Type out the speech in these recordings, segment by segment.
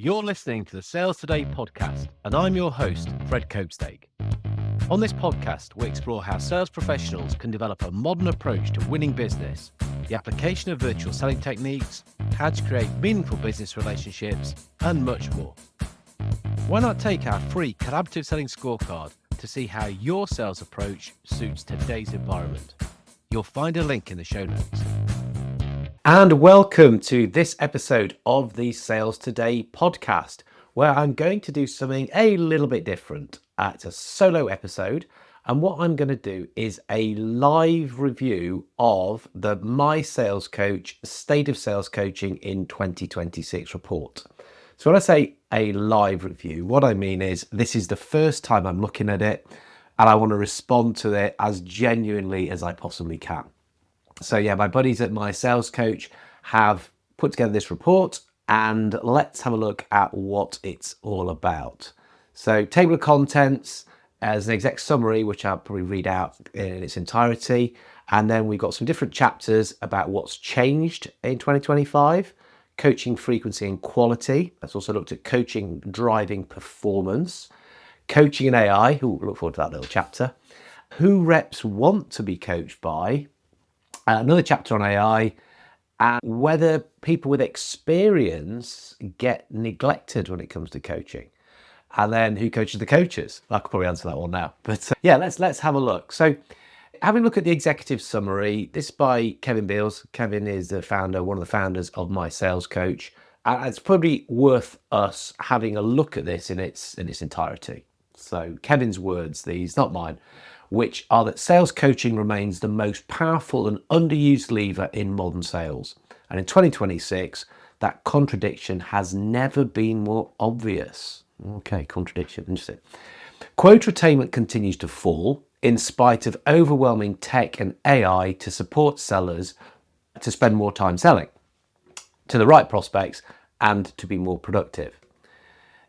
You're listening to the Sales Today podcast, and I'm your host, Fred Copestake. On this podcast, we explore how sales professionals can develop a modern approach to winning business, the application of virtual selling techniques, how to create meaningful business relationships, and much more. Why not take our free collaborative selling scorecard to see how your sales approach suits today's environment? You'll find a link in the show notes. And welcome to this episode of the Sales Today podcast, where I'm going to do something a little bit different. It's a solo episode, and what I'm going to do is a live review of the My Sales Coach State of Sales Coaching in 2026 report. So when I say a live review, what I mean is this is the first time I'm looking at it, and I want to respond to it as genuinely as I possibly can. So yeah, my buddies at My Sales Coach have put together this report, and let's have a look at what it's all about. So table of contents as an exec summary, which I'll probably read out in its entirety. And then we've got some different chapters about what's changed in 2025, coaching frequency and quality. Let's also looked at coaching driving performance, coaching and AI. Look forward to that little chapter. Who reps want to be coached by. Another chapter on AI, and whether people with experience get neglected when it comes to coaching. And then who coaches the coaches? I could probably answer that one now. But yeah, let's have a look. So having a look at the executive summary, this is by Kevin Beales. Kevin is the founder, one of the founders of My Sales Coach. And it's probably worth us having a look at this in its entirety. So Kevin's words, these, not mine, which are that sales coaching remains the most powerful and underused lever in modern sales. And in 2026, that contradiction has never been more obvious. Okay, contradiction, interesting. Quote attainment continues to fall in spite of overwhelming tech and AI to support sellers to spend more time selling to the right prospects and to be more productive.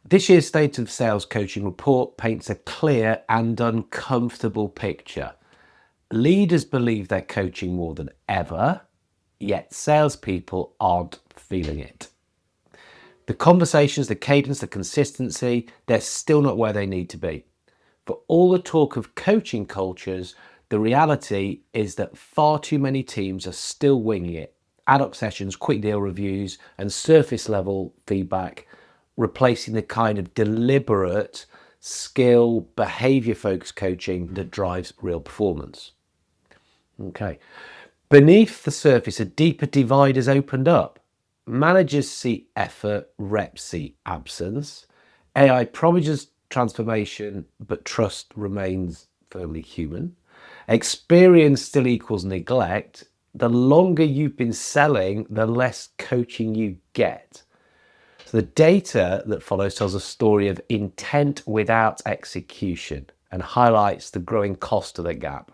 This year's State of Sales Coaching report paints a clear and uncomfortable picture. Leaders believe they're coaching more than ever, yet salespeople aren't feeling it. The conversations, the cadence, the consistency, they're still not where they need to be. For all the talk of coaching cultures, the reality is that far too many teams are still winging it. Ad hoc sessions, quick deal reviews, and surface level feedback, replacing the kind of deliberate, skill, behavior-focused coaching that drives real performance. Okay. Beneath the surface, a deeper divide has opened up. Managers see effort, reps see absence. AI promises transformation, but trust remains firmly human. Experience still equals neglect. The longer you've been selling, the less coaching you get. So the data that follows tells a story of intent without execution and highlights the growing cost of the gap.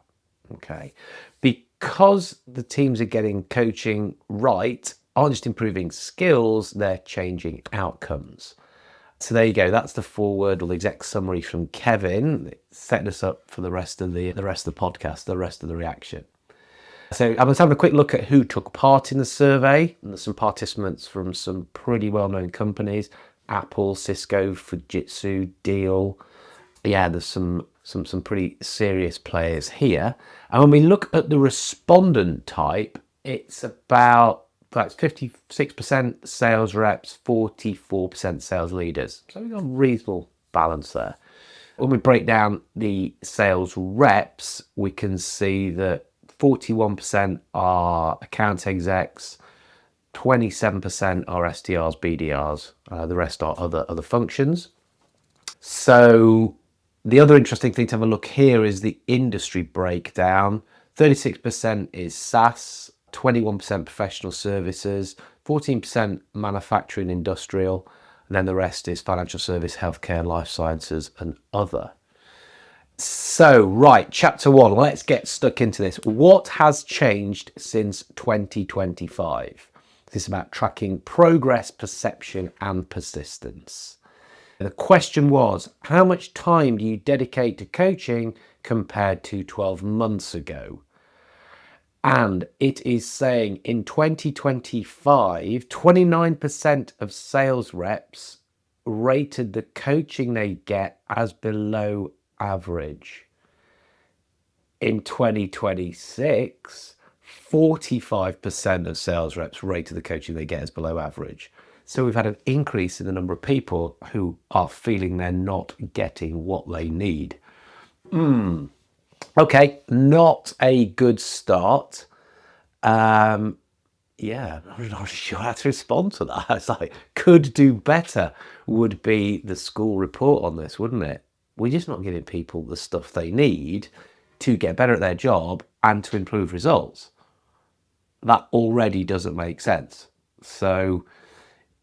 Okay, because the teams are getting coaching right, aren't just improving skills, they're changing outcomes. So there you go. That's the foreword or the exec summary from Kevin, setting us up for the rest of the podcast, the rest of the reaction. So I'm just having a quick look at who took part in the survey. And there's some participants from some pretty well-known companies: Apple, Cisco, Fujitsu, Deal. Yeah, there's some pretty serious players here. And when we look at the respondent type, it's about 56% sales reps, 44% sales leaders. So we've got a reasonable balance there. When we break down the sales reps, we can see that 41% are account execs, 27% are SDRs, BDRs, the rest are other functions. So the other interesting thing to have a look here is the industry breakdown. 36% is SaaS, 21% professional services, 14% manufacturing industrial, and then the rest is financial service, healthcare, life sciences, and other. So, right, chapter 1, let's get stuck into this. What has changed since 2025? This is about tracking progress, perception, and persistence. And the question was, how much time do you dedicate to coaching compared to 12 months ago? And it is saying in 2025, 29% of sales reps rated the coaching they get as below average. In 2026, 45% of sales reps rated the coaching they get as below average. So we've had an increase in the number of people who are feeling they're not getting what they need. Okay, not a good start. Yeah, I'm not sure how to respond to that. It's like, could do better would be the school report on this, wouldn't it? We're just not giving people the stuff they need to get better at their job and to improve results. That already doesn't make sense. So,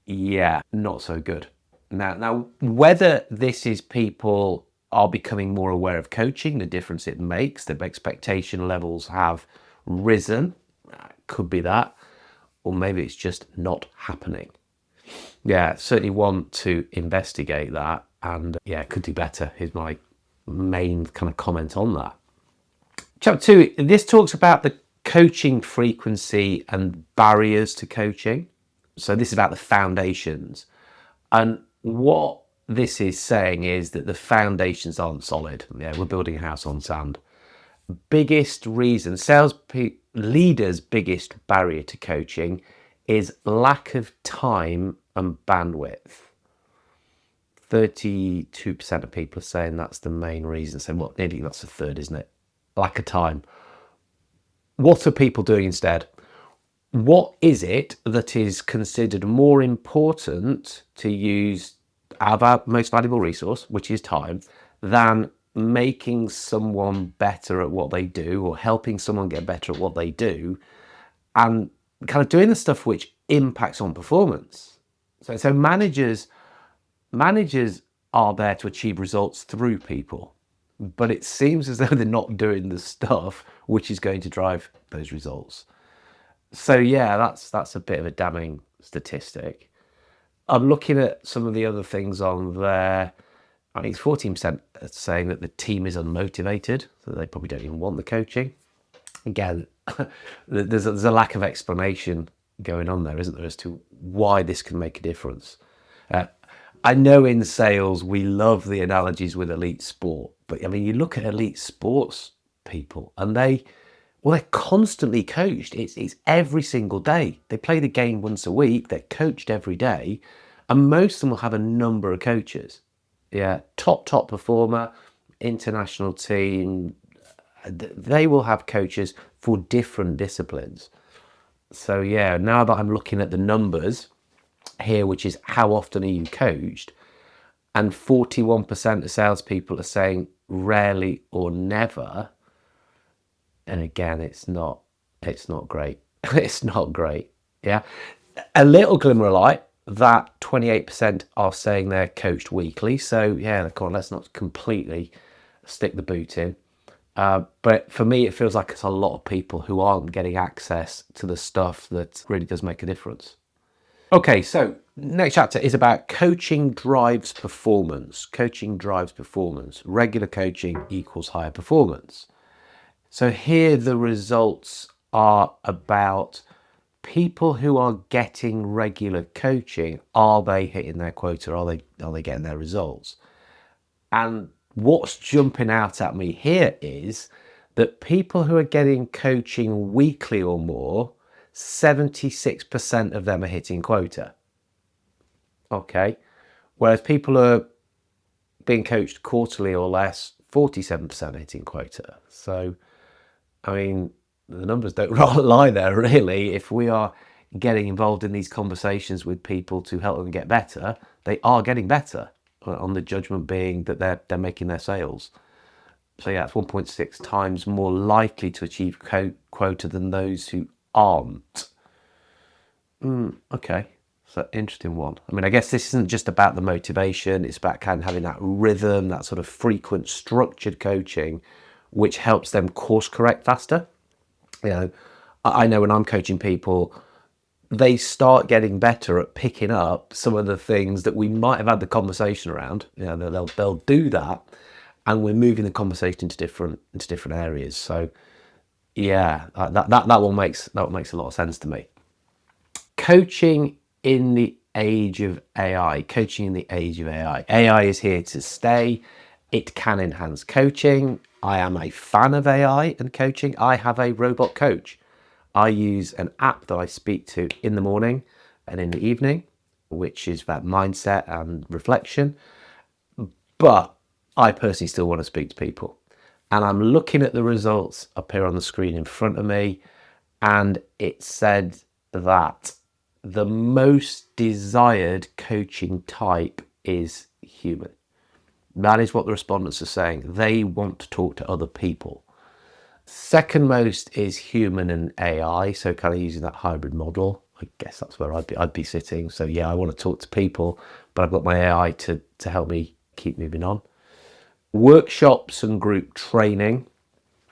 yeah, not so good. Now, whether this is people are becoming more aware of coaching, the difference it makes, the expectation levels have risen, could be that, or maybe it's just not happening. Yeah, certainly want to investigate that, and yeah, could do better is my main kind of comment on that. Chapter 2, this talks about the coaching frequency and barriers to coaching. So this is about the foundations. And what this is saying is that the foundations aren't solid. Yeah, we're building a house on sand. Biggest reason, leaders' biggest barrier to coaching is lack of time and bandwidth. 32% of people are saying that's the main reason. So what, nearly that's a third, isn't it? Lack of time. What are people doing instead? What is it that is considered more important to use our most valuable resource, which is time, than making someone better at what they do or helping someone get better at what they do and kind of doing the stuff which impacts on performance? So managers are there to achieve results through people, but it seems as though they're not doing the stuff which is going to drive those results. So yeah, that's a bit of a damning statistic. I'm looking at some of the other things on there. I think it's 14% saying that the team is unmotivated, so they probably don't even want the coaching. Again, there's a lack of explanation going on there, isn't there, as to why this can make a difference. I know in sales we love the analogies with elite sport, but I mean, you look at elite sports people and they're constantly coached. It's every single day. They play the game once a week. They're coached every day, and most of them will have a number of coaches. Yeah, top performer, international team. They will have coaches for different disciplines. So yeah, now that I'm looking at the numbers here, which is how often are you coached, and 41% of salespeople are saying rarely or never. And again, it's not great. It's not great. Yeah. A little glimmer of light that 28% are saying they're coached weekly. So yeah, come on, let's not completely stick the boot in. But for me, it feels like it's a lot of people who aren't getting access to the stuff that really does make a difference. Okay, so next chapter is about coaching drives performance. Coaching drives performance. Regular coaching equals higher performance. So here the results are about people who are getting regular coaching. Are they hitting their quota? Are they getting their results? And what's jumping out at me here is that people who are getting coaching weekly or more, 76% of them are hitting quota. Okay. Whereas people who are being coached quarterly or less, 47% are hitting quota. So I mean, the numbers don't lie there, really. If we are getting involved in these conversations with people to help them get better, they are getting better, on the judgment being that they're making their sales. So yeah, it's 1.6 times more likely to achieve quota than those who aren't. Okay, so interesting one. I mean, I guess this isn't just about the motivation. It's about kind of having that rhythm, that sort of frequent, structured coaching, which helps them course correct faster. You know, I know when I'm coaching people, they start getting better at picking up some of the things that we might have had the conversation around. You know, they'll do that, and we're moving the conversation into different areas. So yeah, that one makes a lot of sense to me. Coaching in the age of AI, coaching in the age of AI. AI is here to stay. It can enhance coaching. I am a fan of AI and coaching. I have a robot coach. I use an app that I speak to in the morning and in the evening, which is about mindset and reflection. But I personally still want to speak to people. And I'm looking at the results up here on the screen in front of me, and it said that the most desired coaching type is human. That is what the respondents are saying. They want to talk to other people. Second most is human and AI, so kind of using that hybrid model. I guess that's where I'd be sitting. So yeah, I want to talk to people, but I've got my AI to help me keep moving on. Workshops and group training.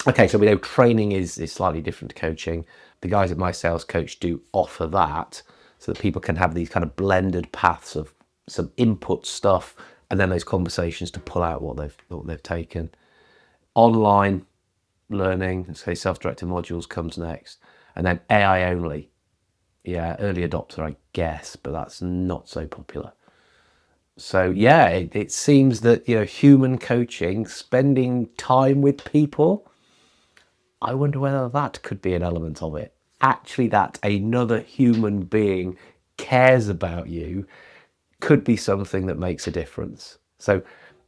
Okay, so we know training is slightly different to coaching. The guys at My Sales Coach do offer that so that people can have these kind of blended paths of some input stuff and then those conversations to pull out what they've taken. Online learning, say self-directed modules comes next, and then AI only. Yeah, early adopter, I guess, but that's not so popular. So yeah, it seems that, human coaching, spending time with people, I wonder whether that could be an element of it. Actually, that another human being cares about you could be something that makes a difference. So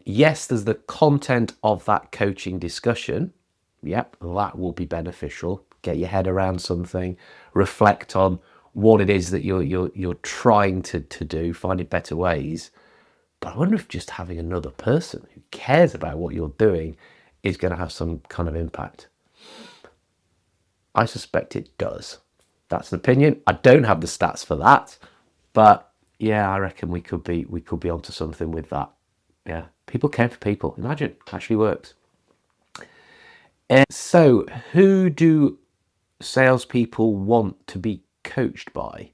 yes, there's the content of that coaching discussion. Yep, that will be beneficial. Get your head around something, reflect on what it is that you're trying to do, finding better ways. But I wonder if just having another person who cares about what you're doing is going to have some kind of impact. I suspect it does. That's an opinion. I don't have the stats for that, but yeah, I reckon we could be onto something with that. Yeah, people care for people. Imagine, actually works. So, who do salespeople want to be coached by?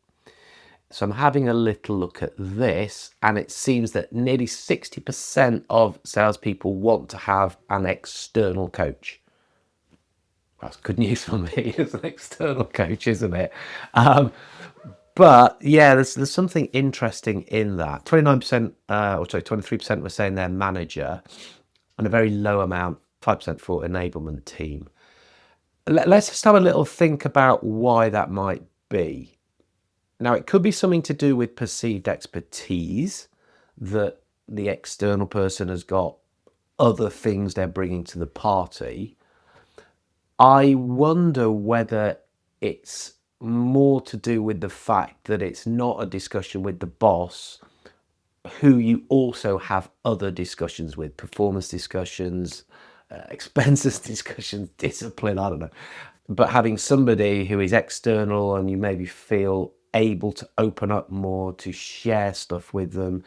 So I'm having a little look at this, and it seems that nearly 60% of salespeople want to have an external coach. That's good news for me as an external coach, isn't it? But yeah, there's something interesting in that. 29%, 23% were saying their manager, and a very low amount, 5% for enablement team. Let's just have a little think about why that might be. Now, it could be something to do with perceived expertise, that the external person has got other things they're bringing to the party. I wonder whether it's more to do with the fact that it's not a discussion with the boss, who you also have other discussions with, performance discussions, expenses discussions, discipline, I don't know. But having somebody who is external and you maybe feel able to open up more, to share stuff with them,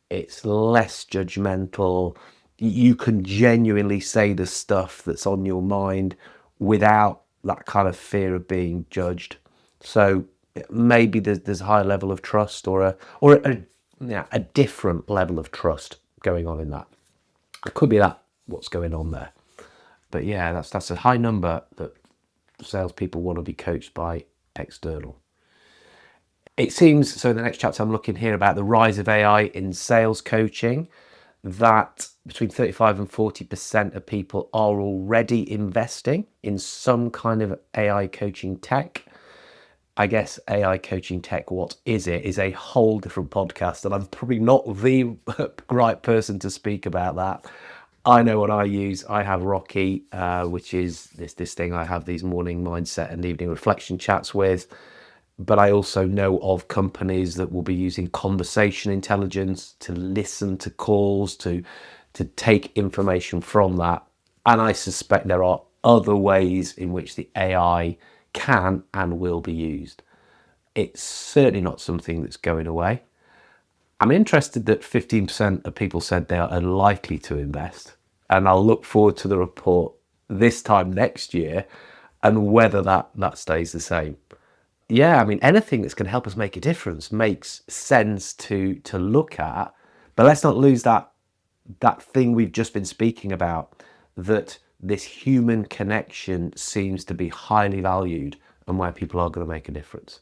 it's less judgmental. You can genuinely say the stuff that's on your mind without that kind of fear of being judged. So maybe there's a higher level of trust, or a different level of trust going on in that. It could be that what's going on there. But yeah, that's a high number that salespeople want to be coached by external. It seems, so in the next chapter I'm looking here about the rise of AI in sales coaching, that between 35 and 40% of people are already investing in some kind of AI coaching tech. I guess AI coaching tech, what is it, is a whole different podcast, and I'm probably not the right person to speak about that. I know what I use. I have Rocky, which is this thing I have these morning mindset and evening reflection chats with. But I also know of companies that will be using conversation intelligence to listen to calls, to take information from that. And I suspect there are other ways in which the AI can and will be used. It's certainly not something that's going away. I'm interested that 15% of people said they are unlikely to invest. And I'll look forward to the report this time next year and whether that stays the same. Yeah, I mean, anything that's going to help us make a difference makes sense to look at, but let's not lose that thing we've just been speaking about, that this human connection seems to be highly valued and where people are going to make a difference.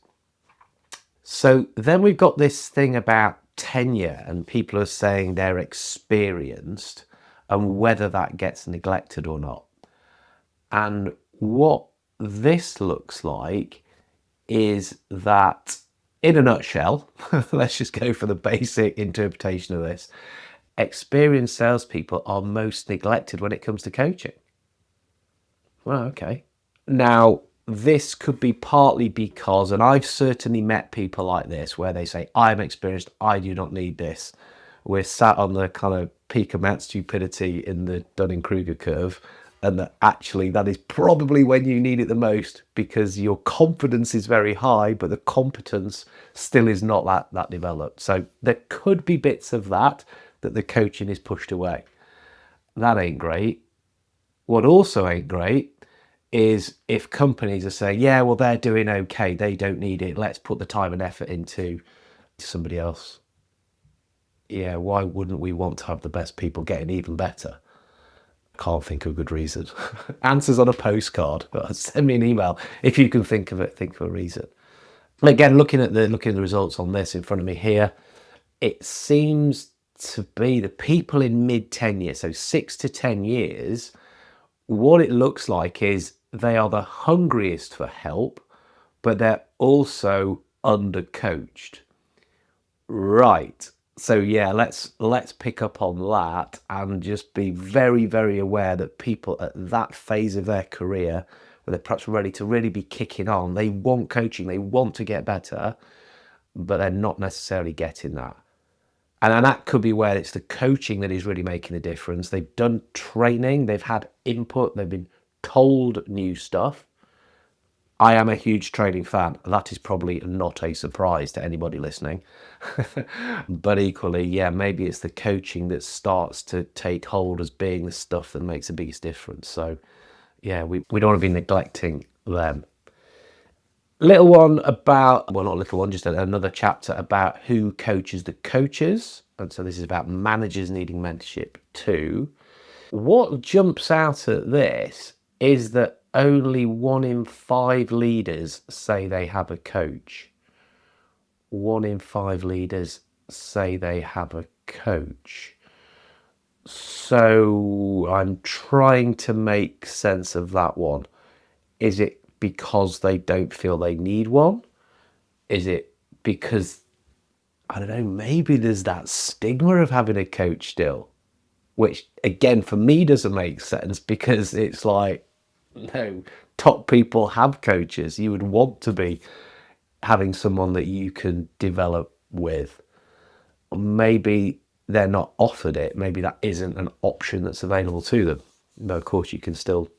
So then we've got this thing about tenure, and people are saying they're experienced and whether that gets neglected or not. And what this looks like is that, in a nutshell, let's just go for the basic interpretation of this. Experienced salespeople are most neglected when it comes to coaching. Well, okay. Now, this could be partly because, and I've certainly met people like this, where they say, I'm experienced, I do not need this. We're sat on the kind of peak of Mount stupidity in the Dunning-Kruger curve, and that actually that is probably when you need it the most, because your confidence is very high, but the competence still is not that developed. So there could be bits of that the coaching is pushed away. That ain't great. What also ain't great is if companies are saying, yeah, well, they're doing okay, they don't need it, let's put the time and effort into somebody else. Yeah, why wouldn't we want to have the best people getting even better? Can't think of a good reason. Answers on a postcard. Send me an email if you can think of it. Think of a reason. Again, looking at the results on this in front of me here, it seems to be the people in mid-tenure, so 6 to 10 years. What it looks like is they are the hungriest for help, but they're also undercoached. Right. So yeah, let's pick up on that and just be very, very aware that people at that phase of their career, where they're perhaps ready to really be kicking on, they want coaching, they want to get better, but they're not necessarily getting that. And that could be where it's the coaching that is really making a difference. They've done training, they've had input, they've been told new stuff. I am a huge training fan. That is probably not a surprise to anybody listening. But equally, yeah, maybe it's the coaching that starts to take hold as being the stuff that makes the biggest difference. So yeah, we don't want to be neglecting them. Little one about, well, not a little one, just another chapter about who coaches the coaches. And so this is about managers needing mentorship too. What jumps out at this is that only 1 in 5 leaders say they have a coach. 1 in 5 leaders say they have a coach. So I'm trying to make sense of that one. Is it because they don't feel they need one? Is it because, I don't know, maybe there's that stigma of having a coach still, which again for me doesn't make sense, because it's like, no, top people have coaches. You would want to be having someone that you can develop with. Maybe they're not offered it. Maybe that isn't an option that's available to them. But of course you can still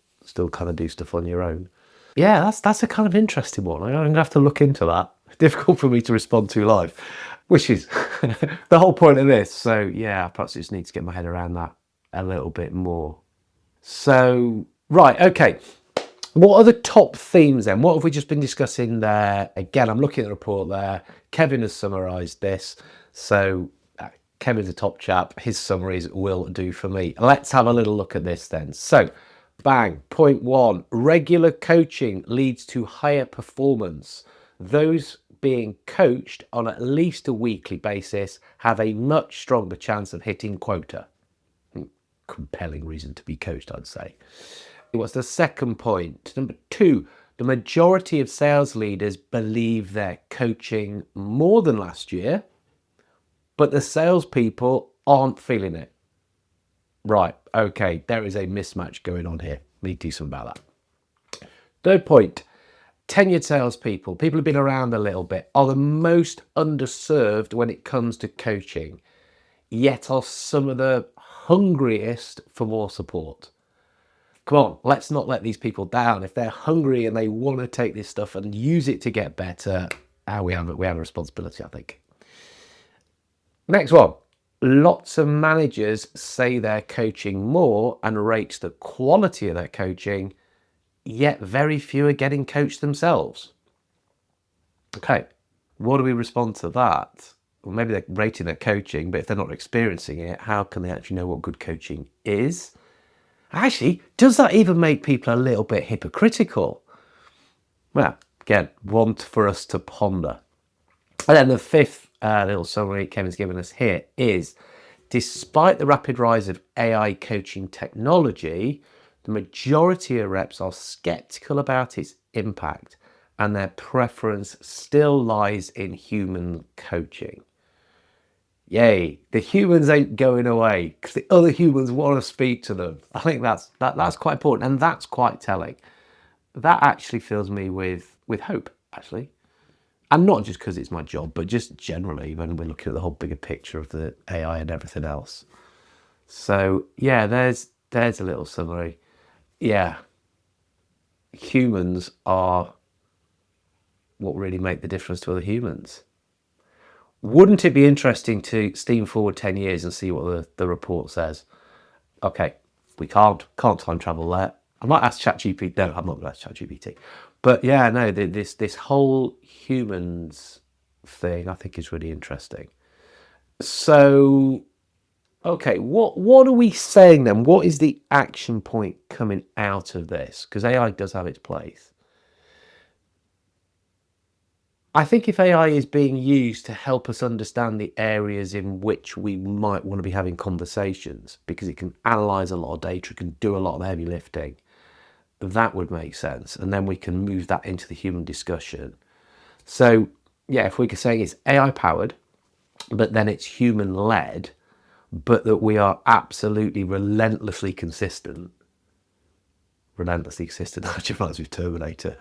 kind of do stuff on your own. Yeah, that's a kind of interesting one. I'm gonna have to look into that. Difficult for me to respond to live, which is the whole point of this. So yeah, perhaps I just need to get my head around that a little bit more. So, right, okay. What are the top themes then? What have we just been discussing there? Again, I'm looking at the report there. Kevin has summarised this. So Kevin's a top chap. His summaries will do for me. Let's have a little look at this then. So, bang, point 1, regular coaching leads to higher performance. Those being coached on at least a weekly basis have a much stronger chance of hitting quota. Compelling reason to be coached, I'd say. What's the second point? Number 2, the majority of sales leaders believe they're coaching more than last year, but the salespeople aren't feeling it. Right, okay, there is a mismatch going on here. We need to do something about that. Third point, tenured salespeople, people who've been around a little bit, are the most underserved when it comes to coaching, yet are some of the hungriest for more support. Come on, let's not let these people down. If they're hungry and they want to take this stuff and use it to get better, we have a responsibility, I think. Next one. Lots of managers say they're coaching more and rate the quality of their coaching, yet very few are getting coached themselves. Okay, what do we respond to that? Well, maybe they're rating their coaching, but if they're not experiencing it, how can they actually know what good coaching is? Actually, does that even make people a little bit hypocritical? Well, again, one for us to ponder. And then the fifth little summary Kevin's given us here is, despite the rapid rise of AI coaching technology, the majority of reps are skeptical about its impact and their preference still lies in human coaching. Yay, the humans ain't going away because the other humans want to speak to them. I think that's quite important, and that's quite telling. That actually fills me with hope, actually. And not just because it's my job, but just generally when we're looking at the whole bigger picture of the AI and everything else. So yeah, there's a little summary. Yeah, humans are what really make the difference to other humans. Wouldn't it be interesting to steam forward 10 years and see what the report says? Okay, we can't time travel there. I might ask ChatGPT. No, I'm not going to ask ChatGPT. But yeah, no, this whole humans thing I think is really interesting. So, okay, what are we saying then? What is the action point coming out of this? Because AI does have its place. I think if AI is being used to help us understand the areas in which we might want to be having conversations, because it can analyze a lot of data, it can do a lot of heavy lifting, that would make sense. And then we can move that into the human discussion. So, yeah, if we could say it's AI powered, but then it's human led, but that we are absolutely relentlessly consistent. Relentlessly consistent actually reminds me of Terminator.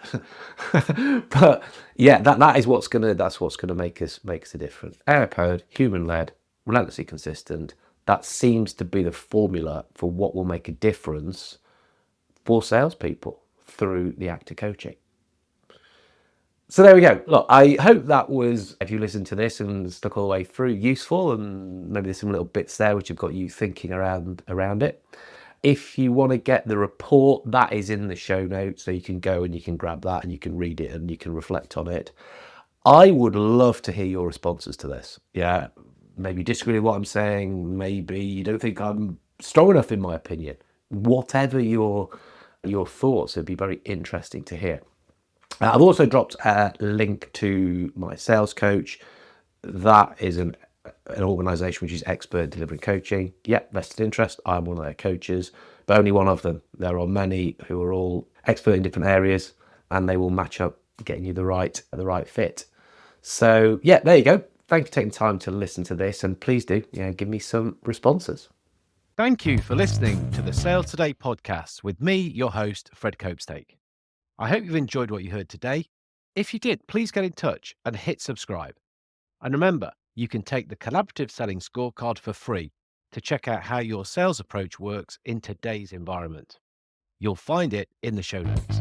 But yeah, that is what's gonna make us a difference. AI powered, human led, relentlessly consistent. That seems to be the formula for what will make a difference for salespeople through the act of coaching. So there we go. Look, I hope that was, if you listened to this and stuck all the way through, useful, and maybe there's some little bits there which have got you thinking around it. If you want to get the report, that is in the show notes, so you can go and you can grab that and you can read it and you can reflect on it. I would love to hear your responses to this. Yeah, maybe you disagree with what I'm saying. Maybe you don't think I'm strong enough in my opinion. Whatever your thoughts, it'd be very interesting to hear. I've also dropped a link to my sales coach. That is an organisation which is expert delivering coaching. Yeah, vested interest. I'm one of their coaches, but only one of them. There are many who are all expert in different areas, and they will match up, getting you the right fit. So yeah, there you go. Thank you for taking time to listen to this, and please do give me some responses. Thank you for listening to the Sales Today podcast with me, your host, Fred Copestake. I hope you've enjoyed what you heard today. If you did, please get in touch and hit subscribe. And remember, you can take the Collaborative Selling Scorecard for free to check out how your sales approach works in today's environment. You'll find it in the show notes.